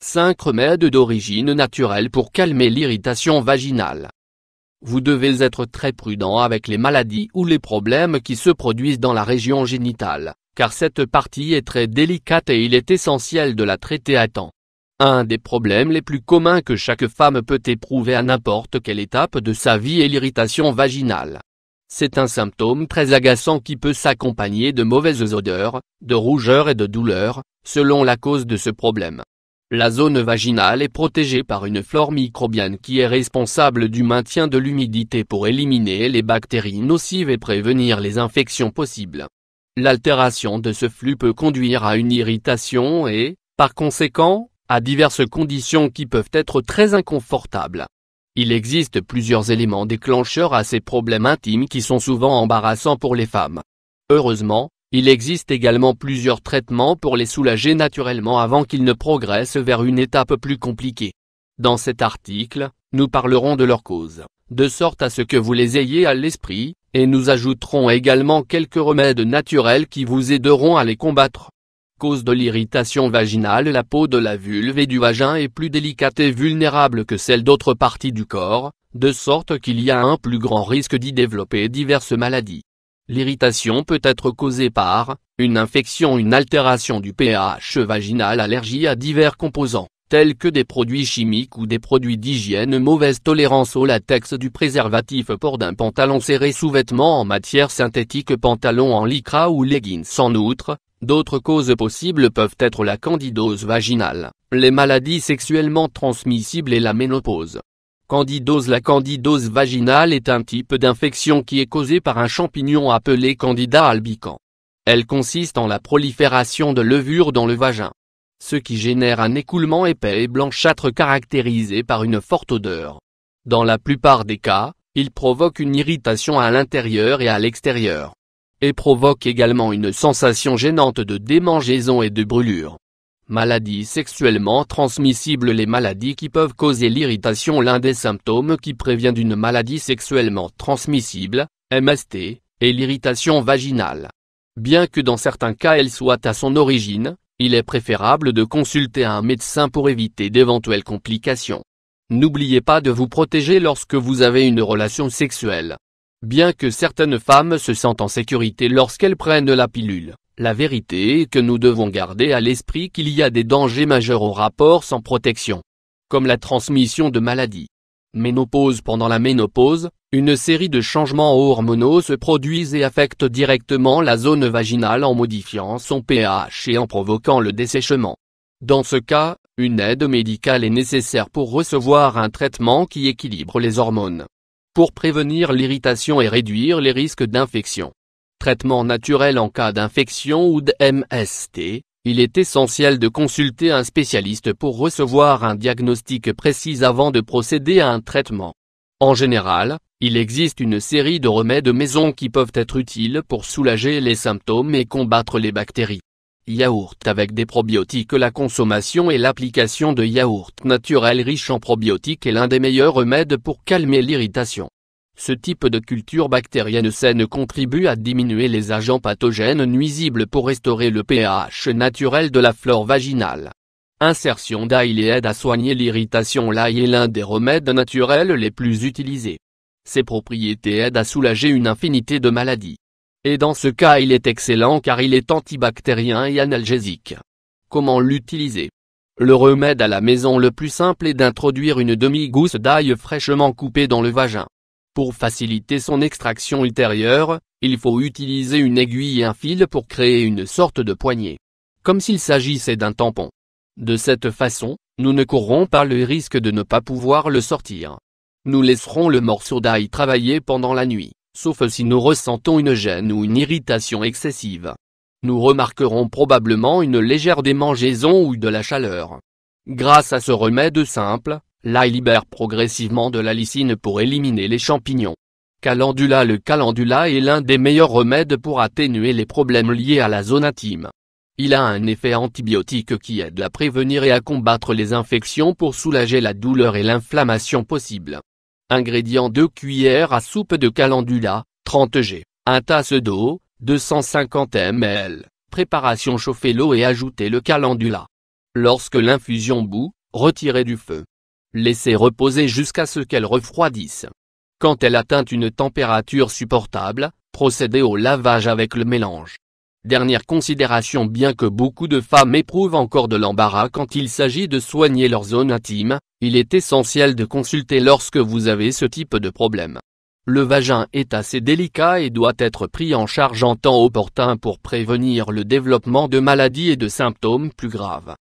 5 remèdes d'origine naturelle pour calmer l'irritation vaginale. Vous devez être très prudent avec les maladies ou les problèmes qui se produisent dans la région génitale, car cette partie est très délicate et il est essentiel de la traiter à temps. Un des problèmes les plus communs que chaque femme peut éprouver à n'importe quelle étape de sa vie est l'irritation vaginale. C'est un symptôme très agaçant qui peut s'accompagner de mauvaises odeurs, de rougeur et de douleur, selon la cause de ce problème. La zone vaginale est protégée par une flore microbienne qui est responsable du maintien de l'humidité pour éliminer les bactéries nocives et prévenir les infections possibles. L'altération de ce flux peut conduire à une irritation et, par conséquent, à diverses conditions qui peuvent être très inconfortables. Il existe plusieurs éléments déclencheurs à ces problèmes intimes qui sont souvent embarrassants pour les femmes. Heureusement, il existe également plusieurs traitements pour les soulager naturellement avant qu'ils ne progressent vers une étape plus compliquée. Dans cet article, nous parlerons de leurs causes, de sorte à ce que vous les ayez à l'esprit, et nous ajouterons également quelques remèdes naturels qui vous aideront à les combattre. Cause de l'irritation vaginale. La peau de la vulve et du vagin est plus délicate et vulnérable que celle d'autres parties du corps, de sorte qu'il y a un plus grand risque d'y développer diverses maladies. L'irritation peut être causée par une infection, une altération du pH vaginal, allergie à divers composants, tels que des produits chimiques ou des produits d'hygiène, mauvaise tolérance au latex du préservatif, port d'un pantalon serré, sous-vêtements en matière synthétique, pantalon en lycra ou leggings. En outre, d'autres causes possibles peuvent être la candidose vaginale, les maladies sexuellement transmissibles et la ménopause. Candidose. La candidose vaginale est un type d'infection qui est causée par un champignon appelé Candida albicans. Elle consiste en la prolifération de levures dans le vagin, ce qui génère un écoulement épais et blanchâtre caractérisé par une forte odeur. Dans la plupart des cas, il provoque une irritation à l'intérieur et à l'extérieur, et provoque également une sensation gênante de démangeaison et de brûlure. Maladies sexuellement transmissibles. Les maladies qui peuvent causer l'irritation. L'un des symptômes qui prévient d'une maladie sexuellement transmissible, MST, est l'irritation vaginale. Bien que dans certains cas elle soit à son origine, il est préférable de consulter un médecin pour éviter d'éventuelles complications. N'oubliez pas de vous protéger lorsque vous avez une relation sexuelle. Bien que certaines femmes se sentent en sécurité lorsqu'elles prennent la pilule, la vérité est que nous devons garder à l'esprit qu'il y a des dangers majeurs au rapport sans protection, comme la transmission de maladies. Ménopause. Pendant la ménopause, une série de changements hormonaux se produisent et affectent directement la zone vaginale en modifiant son pH et en provoquant le dessèchement. Dans ce cas, une aide médicale est nécessaire pour recevoir un traitement qui équilibre les hormones, pour prévenir l'irritation et réduire les risques d'infection. Traitement naturel. En cas d'infection ou de MST, il est essentiel de consulter un spécialiste pour recevoir un diagnostic précis avant de procéder à un traitement. En général, il existe une série de remèdes maison qui peuvent être utiles pour soulager les symptômes et combattre les bactéries. Yaourt avec des probiotiques. La consommation et l'application de yaourt naturel riche en probiotiques est l'un des meilleurs remèdes pour calmer l'irritation. Ce type de culture bactérienne saine contribue à diminuer les agents pathogènes nuisibles pour restaurer le pH naturel de la flore vaginale. Insertion d'ail et aide à soigner l'irritation. L'ail est l'un des remèdes naturels les plus utilisés. Ses propriétés aident à soulager une infinité de maladies. Et dans ce cas il est excellent car il est antibactérien et analgésique. Comment l'utiliser? Le remède à la maison le plus simple est d'introduire une demi-gousse d'ail fraîchement coupée dans le vagin. Pour faciliter son extraction ultérieure, il faut utiliser une aiguille et un fil pour créer une sorte de poignée, comme s'il s'agissait d'un tampon. De cette façon, nous ne courrons pas le risque de ne pas pouvoir le sortir. Nous laisserons le morceau d'ail travailler pendant la nuit, sauf si nous ressentons une gêne ou une irritation excessive. Nous remarquerons probablement une légère démangeaison ou de la chaleur. Grâce à ce remède simple, l'ail libère progressivement de la lysine pour éliminer les champignons. Calendula. Le calendula est l'un des meilleurs remèdes pour atténuer les problèmes liés à la zone intime. Il a un effet antibiotique qui aide à prévenir et à combattre les infections pour soulager la douleur et l'inflammation possible. Ingrédients: 2 cuillères à soupe de calendula, 30 g, 1 tasse d'eau, 250 ml. Préparation: chauffer l'eau et ajouter le calendula. Lorsque l'infusion bout, retirez du feu. Laissez reposer jusqu'à ce qu'elle refroidisse. Quand elle atteint une température supportable, procédez au lavage avec le mélange. Dernière considération: bien que beaucoup de femmes éprouvent encore de l'embarras quand il s'agit de soigner leur zone intime, il est essentiel de consulter lorsque vous avez ce type de problème. Le vagin est assez délicat et doit être pris en charge en temps opportun pour prévenir le développement de maladies et de symptômes plus graves.